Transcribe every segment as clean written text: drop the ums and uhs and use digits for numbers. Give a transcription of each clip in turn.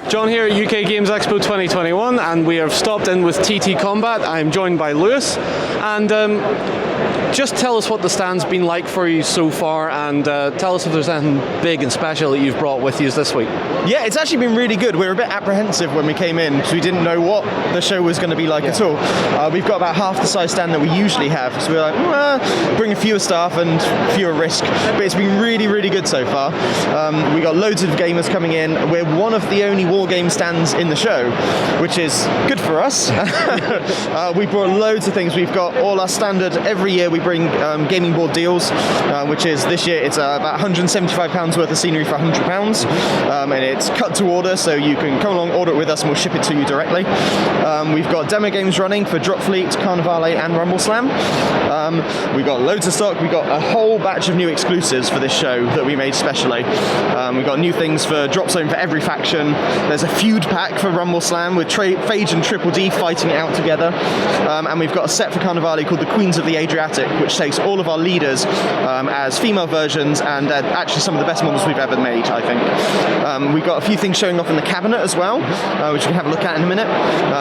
John here at UK Games Expo 2021, and we have stopped in with TTCombat. I'm joined by Lewis, and just tell us what the stand's been like for you so far, and tell us if there's anything big and special that you've brought with you this week. Yeah, it's actually been really good. We were a bit apprehensive when we came in because we didn't know what the show was going to be like at all. We've got about half the size stand that we usually have, so we're like, bring fewer staff and fewer risk, but it's been really, really good so far. We got loads of gamers coming in. We're one of the only war game stands in the show, which is good for us. We brought loads of things. We've got all our standard, every year we bring gaming board deals, which is this year it's about £175 worth of scenery for £100, and it's cut to order, so you can come along, order it with us, and we'll ship it to you directly. We've got demo games running for Dropfleet, Carnivale, and Rumbleslam. We've got loads of stock. We've got a whole batch of new exclusives for this show that we made specially. We've got new things for Dropzone for every faction. There's a feud pack for Rumbleslam with Phage and Triple D fighting it out together. And we've got a set for Carnivale called the Queens of the Adriatic, which takes all of our leaders as female versions, and actually some of the best models we've ever made, I think. We've got a few things showing off in the cabinet as well, which we can have a look at in a minute.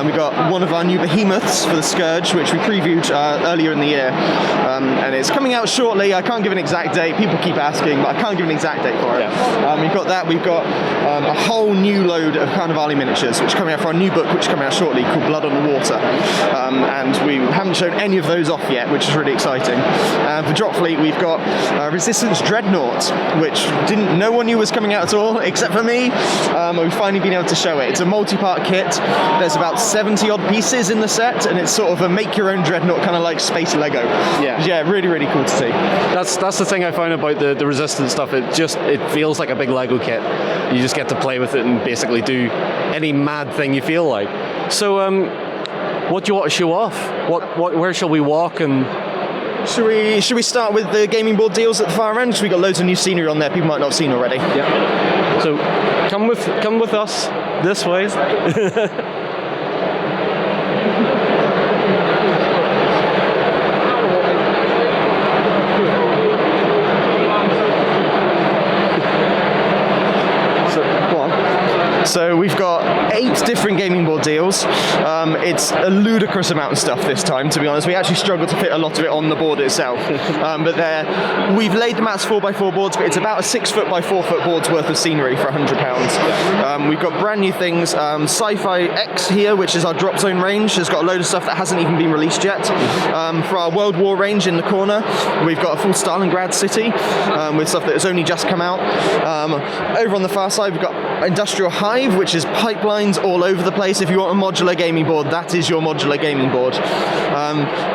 We've got one of our new behemoths for the Scourge, which we previewed earlier in the year. And it's coming out shortly. I can't give an exact date. People keep asking, but I can't give an exact date for it. Yeah. We've got that. We've got a whole new load of Carnivale miniatures, which are coming out for our new book, which is coming out shortly, called Blood on the Water. And we haven't shown any of those off yet, which is really exciting. For Dropfleet, we've got Resistance Dreadnought, which no one knew was coming out at all, except for me. We've finally been able to show it. It's a multi-part kit. There's about 70 odd pieces in the set, and it's sort of a make-your-own Dreadnought, kind of like space Lego. Yeah, really, really cool to see. That's the thing I found about the Resistance stuff. It feels like a big Lego kit. You just get to play with it and basically do any mad thing you feel like. So, what do you want to show off? Where shall we walk? And should we start with the gaming board deals at the far end? Because we got loads of new scenery on there people might not have seen already. Yeah. So come with us this way. So we've got 8 different gaming board deals. It's a ludicrous amount of stuff this time, to be honest. We actually struggled to fit a lot of it on the board itself. But we've laid them out as 4x4 boards, but it's about a 6-foot by 4-foot board's worth of scenery for £100. We've got brand new things. Sci-Fi X here, which is our Dropzone range, has got a load of stuff that hasn't even been released yet. For our World War range in the corner, we've got a full Stalingrad city with stuff that has only just come out. Over on the far side, we've got Industrial Hive, which is pipelines all over the place. If you want a modular gaming board, that is your modular gaming board.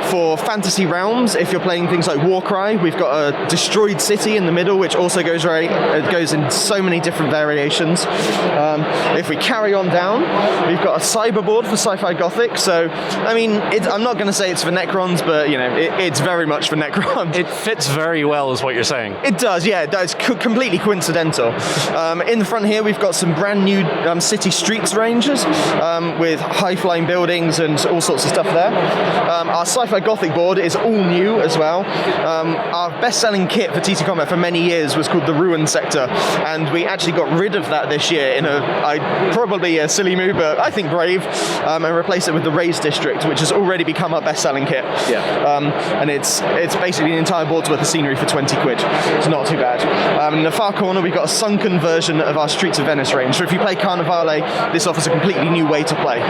For Fantasy Realms, if you're playing things like Warcry, we've got a Destroyed City in the middle, which also goes in so many different variations. If we carry on down, we've got a cyber board for Sci-Fi Gothic. So, I mean, I'm not going to say it's for Necrons, but it's very much for Necrons. It fits very well, is what you're saying. It does, yeah. It's completely coincidental. In the front here, we've got some brand new city streets ranges with high-flying buildings and all sorts of stuff there. Our Sci-Fi Gothic board is all new as well. Our best-selling kit for TTCombat for many years was called the Ruin Sector, and we actually got rid of that this year in probably a silly move, but I think brave, and replaced it with the Raise District, which has already become our best-selling kit. Yeah. And it's basically an entire board's worth of scenery for 20 quid. It's not too bad. In the far corner, we've got a sunken version of our Streets of Venice range. So if you play Carnivale, this offers a completely new way to play.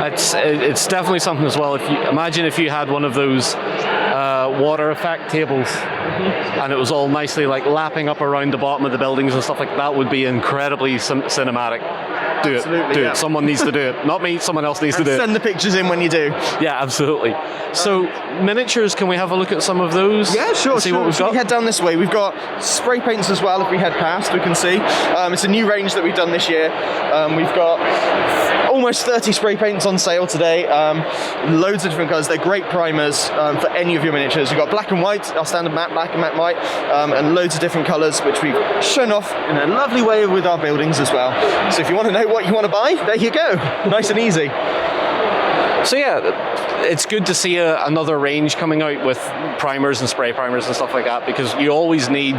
It's definitely something as well. Imagine if you had one of those water effect tables, and it was all nicely like lapping up around the bottom of the buildings and stuff like that. Would be incredibly cinematic. Do it. Someone needs to do it. Not me, someone else needs to do it. Send the pictures in when you do. Yeah, absolutely. So, miniatures, can we have a look at some of those? Yeah, sure. See what we've got? We head down this way. We've got spray paints as well. If we head past, we can see. It's a new range that we've done this year. We've got almost 30 spray paints on sale today. Loads of different colours. They're great primers for any of your miniatures. You've got black and white, our standard matte black and matte white, and loads of different colours, which we've shown off in a lovely way with our buildings as well. So if you want to know what you want to buy, there you go. Nice and easy. So yeah, it's good to see another range coming out with primers and spray primers and stuff like that, because you always need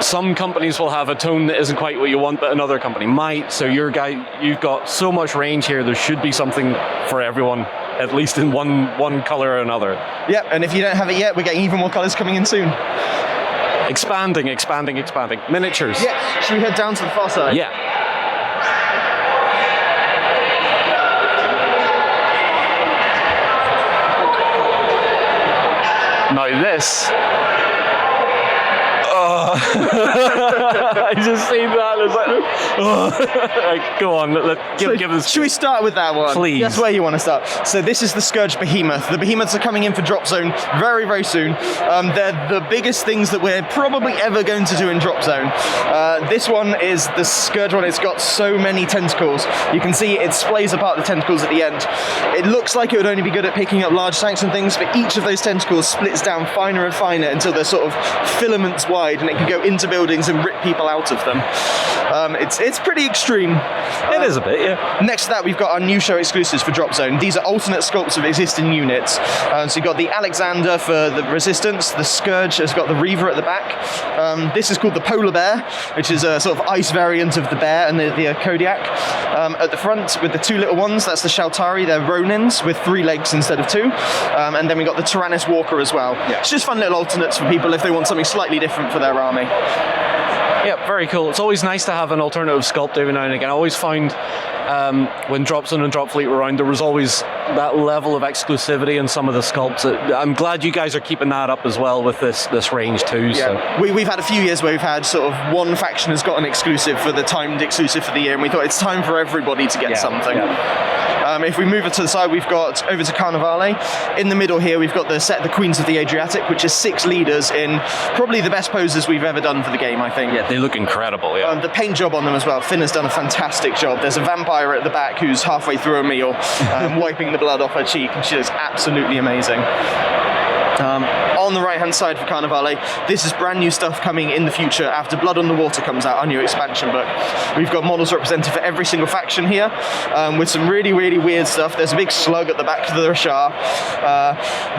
some companies will have a tone that isn't quite what you want, but another company might. So you've got so much range here. There should be something for everyone, at least in one color or another. Yep, and if you don't have it yet, we're getting even more colors coming in soon. Expanding. Miniatures. Yeah, should we head down to the far side? Yeah. Now this. I just seen that. It's like, like, go on, give us. Should we start with that one? Please. That's where you want to start. So this is the Scourge Behemoth. The Behemoths are coming in for Drop Zone very, very soon. They're the biggest things that we're probably ever going to do in Drop Zone. This one is the Scourge one. It's got so many tentacles. You can see it splays apart the tentacles at the end. It looks like it would only be good at picking up large tanks and things, but each of those tentacles splits down finer and finer until they're sort of filaments wide, and it can go into buildings and rip people out of them. It's pretty extreme. It is a bit, yeah. Next to that, we've got our new show exclusives for Drop Zone. These are alternate sculpts of existing units. So you've got the Alexander for the Resistance, the Scourge has got the Reaver at the back. This is called the Polar Bear, which is a sort of ice variant of the bear and the Kodiak. At the front, with the two little ones, that's the Shaltari, they're Ronins with 3 legs instead of 2. And then we've got the Tyrannus Walker as well. Yeah. It's just fun little alternates for people if they want something slightly different for their army. Yeah, very cool. It's always nice to have an alternative sculpt every now and again. I always find when Dropzone and Dropfleet were around, there was always that level of exclusivity in some of the sculpts. I'm glad you guys are keeping that up as well with this range too. Yeah. So. We've had a few years where we've had sort of one faction has got an exclusive for the timed exclusive for the year, and we thought it's time for everybody to get something. Yeah. If we move it to the side, we've got over to Carnivale. In the middle here, we've got the set, the Queens of the Adriatic, which is 6 leaders in probably the best poses we've ever done for the game, I think. Yeah, they look incredible, yeah. The paint job on them as well. Finn has done a fantastic job. There's a vampire at the back who's halfway through a meal, wiping the blood off her cheek, and she looks absolutely amazing. On the right hand side for Carnivale, this is brand new stuff coming in the future after Blood on the Water comes out, our new expansion book. We've got models represented for every single faction here, with some really, really weird stuff. There's a big slug at the back of the Rashar.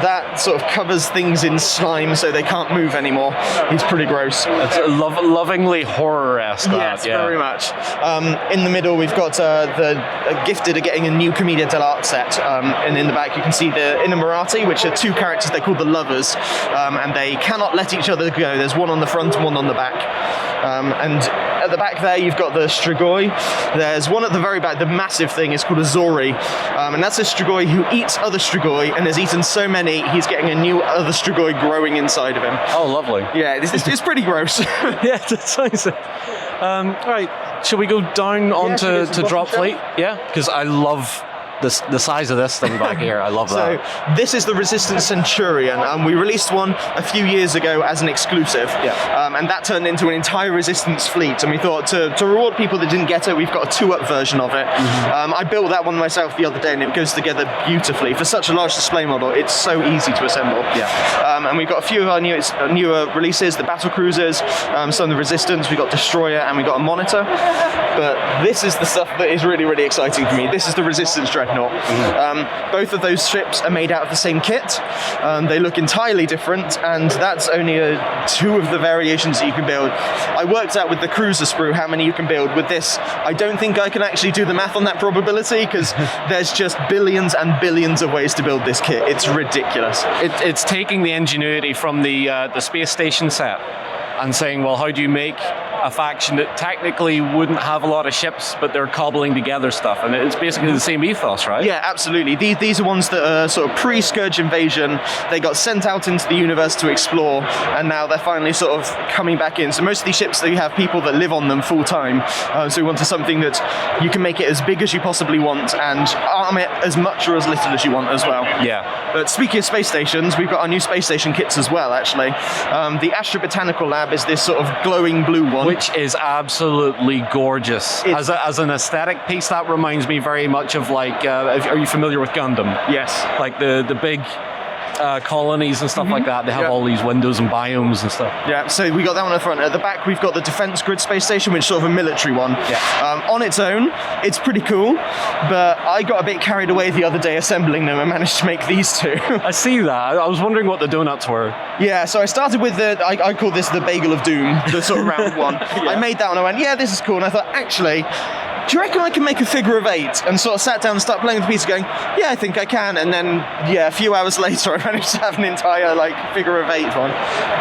That sort of covers things in slime so they can't move anymore. He's pretty gross. It's lovingly horror-esque. Yes, yeah. Very much. In the middle, we've got the Gifted are getting a new Commedia dell'arte set, and in the back you can see the Inamorati, which are 2 characters they call the Lovers, and they cannot let each other go. There's one on the front and one on the back. And at the back there, you've got the Strigoi. There's one at the very back, the massive thing is called a Zori, and that's a Strigoi who eats other Strigoi, and has eaten so many, he's getting a new other Strigoi growing inside of him. Oh, lovely. Yeah, it's pretty gross. Yeah, that's nice. Right, shall we go down onto Dropfleet? Yeah, because I love the size of this thing back here. I love that. So this is the Resistance Centurion, and we released one a few years ago as an exclusive, and that turned into an entire Resistance fleet, and we thought to reward people that didn't get it, we've got a 2-up version of it. I built that one myself the other day, and it goes together beautifully. For such a large display model, it's so easy to assemble. And we've got a few of our newer releases, the Battle Cruisers, some of the Resistance, we've got Destroyer, and we've got a Monitor. But this is the stuff that is really, really exciting for me. This is the Resistance Dreadnought. Both of those ships are made out of the same kit. They look entirely different, and that's only 2 of the variations that you can build. I worked out with the cruiser sprue how many you can build. With this, I don't think I can actually do the math on that probability, because there's just billions and billions of ways to build this kit. It's ridiculous. It's taking the ingenuity from the space station set and saying, well, how do you make a faction that technically wouldn't have a lot of ships, but they're cobbling together stuff, and it's basically the same ethos, right? Yeah, absolutely. These are ones that are sort of pre-Scourge invasion. They got sent out into the universe to explore, and now they're finally sort of coming back in. So most of these ships, they have people that live on them full time. So we wanted something that you can make it as big as you possibly want and arm it as much or as little as you want as well. Yeah. But speaking of space stations, we've got our new space station kits as well, actually. The Astro Botanical Lab is this sort of glowing blue one. Which is absolutely gorgeous. As an aesthetic piece, that reminds me very much of, like, are you familiar with Gundam? Yes. Like the big colonies and stuff like that. They have all these windows and biomes and stuff. Yeah, so we got that one at the front. At the back, we've got the Defense Grid Space Station, which is sort of a military one. Yeah. On its own, it's pretty cool, but I got a bit carried away the other day assembling them and managed to make these two. I see that. I was wondering what the donuts were. Yeah, so I started with I call this the Bagel of Doom, the sort of round one. I made that one, I went, yeah, this is cool, and I thought, actually, do you reckon I can make a figure of 8? And sort of sat down and started playing with the piece going, yeah, I think I can. And then, a few hours later, I managed to have an entire, figure of 8 one.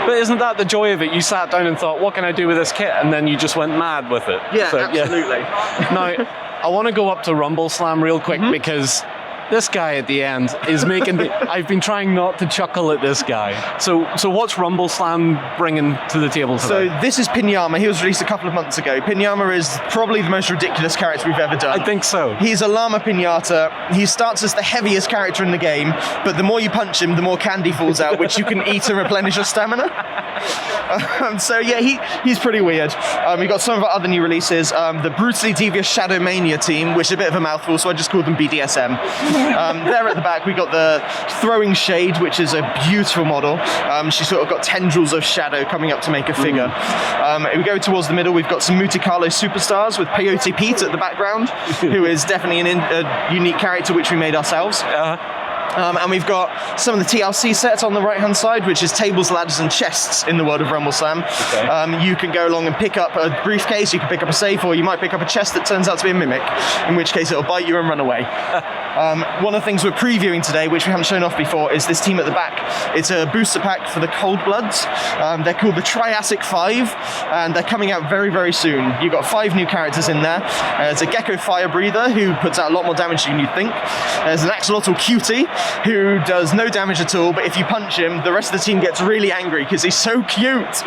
But isn't that the joy of it? You sat down and thought, what can I do with this kit? And then you just went mad with it. Yeah, so, absolutely. Yeah. Now, I want to go up to Rumbleslam real quick because this guy at the end is making me... I've been trying not to chuckle at this guy. So what's Rumbleslam bringing to the table today? So this is Pinyama. He was released a couple of months ago. Pinyama is probably the most ridiculous character we've ever done. I think so. He's a llama piñata. He starts as the heaviest character in the game, but the more you punch him, the more candy falls out, which you can eat and replenish your stamina. So yeah, he's pretty weird. We've got some of our other new releases. The Brutally Devious Shadow Mania team, which is a bit of a mouthful, so I just called them BDSM. There at the back, we got the Throwing Shade, which is a beautiful model. She's sort of got tendrils of shadow coming up to make a figure. We go towards the middle, we've got some Muticalo Superstars with Peyote Pete at the background, who is definitely a unique character which we made ourselves. And we've got some of the TLC sets on the right-hand side, which is tables, ladders, and chests in the world of Rumbleslam. Okay. You can go along and pick up a briefcase, you can pick up a safe, or you might pick up a chest that turns out to be a mimic, in which case it'll bite you and run away. One of the things we're previewing today, which we haven't shown off before, is this team at the back. It's a booster pack for the Cold Bloods. They're called the Triassic 5, and they're coming out very, very soon. You've got 5 new characters in there. There's a Gecko Fire Breather, who puts out a lot more damage than you'd think. There's an Axolotl Cutie, who does no damage at all, but if you punch him, the rest of the team gets really angry because he's so cute.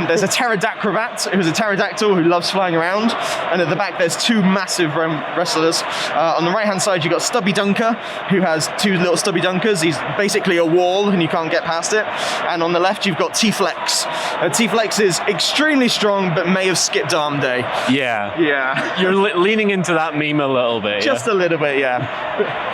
There's a Pterodacrobat, who's a pterodactyl who loves flying around, and at the back there's 2 massive wrestlers. On the right-hand side you've got Stubby Dunker, who has 2 little Stubby Dunkers. He's basically a wall and you can't get past it. And on the left you've got T-Flex. T-Flex is extremely strong, but may have skipped arm day. Yeah. You're leaning into that meme a little bit. Just a little bit, yeah.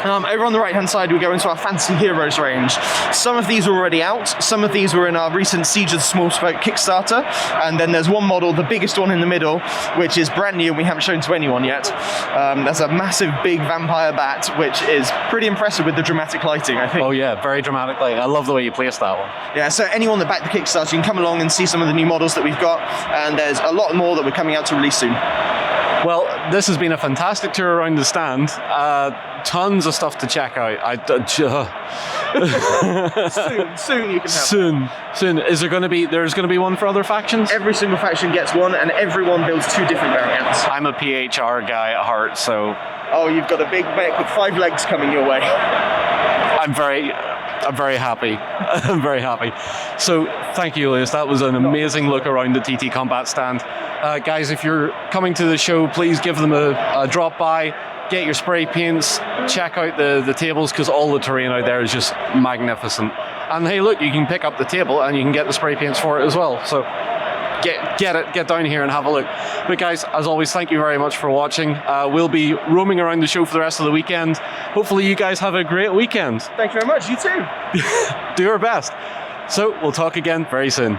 Over on the right-hand side we go into our Fantasy Heroes range. Some of these are already out, some of these were in our recent Siege of the Small Spoke Kickstarter, and then there's one model, the biggest one in the middle, which is brand new and we haven't shown to anyone yet. That's a massive big vampire bat, which is pretty impressive with the dramatic lighting, I think. Oh yeah, very dramatic lighting. I love the way you placed that one. Yeah, so anyone that backed the Kickstarter, you can come along and see some of the new models that we've got, and there's a lot more that we're coming out to release soon. Well, this has been a fantastic tour around the stand. Tons of stuff to check out. Soon you can have Soon. Is there going to be? There's going to be one for other factions? Every single faction gets one, and everyone builds 2 different variants. I'm a PHR guy at heart, so... Oh, you've got a big mech with 5 legs coming your way. I'm very happy. I'm very happy. So, thank you, Lewis. That was an amazing look around the TTCombat stand. Guys, if you're coming to the show, please give them a drop by. Get your spray paints, check out the tables, because all the terrain out there is just magnificent. And hey, look, you can pick up the table and you can get the spray paints for it as well. So get down here and have a look. But guys, as always, thank you very much for watching. We'll be roaming around the show for the rest of the weekend. Hopefully you guys have a great weekend. Thank you very much. You too. Do your best. So we'll talk again very soon.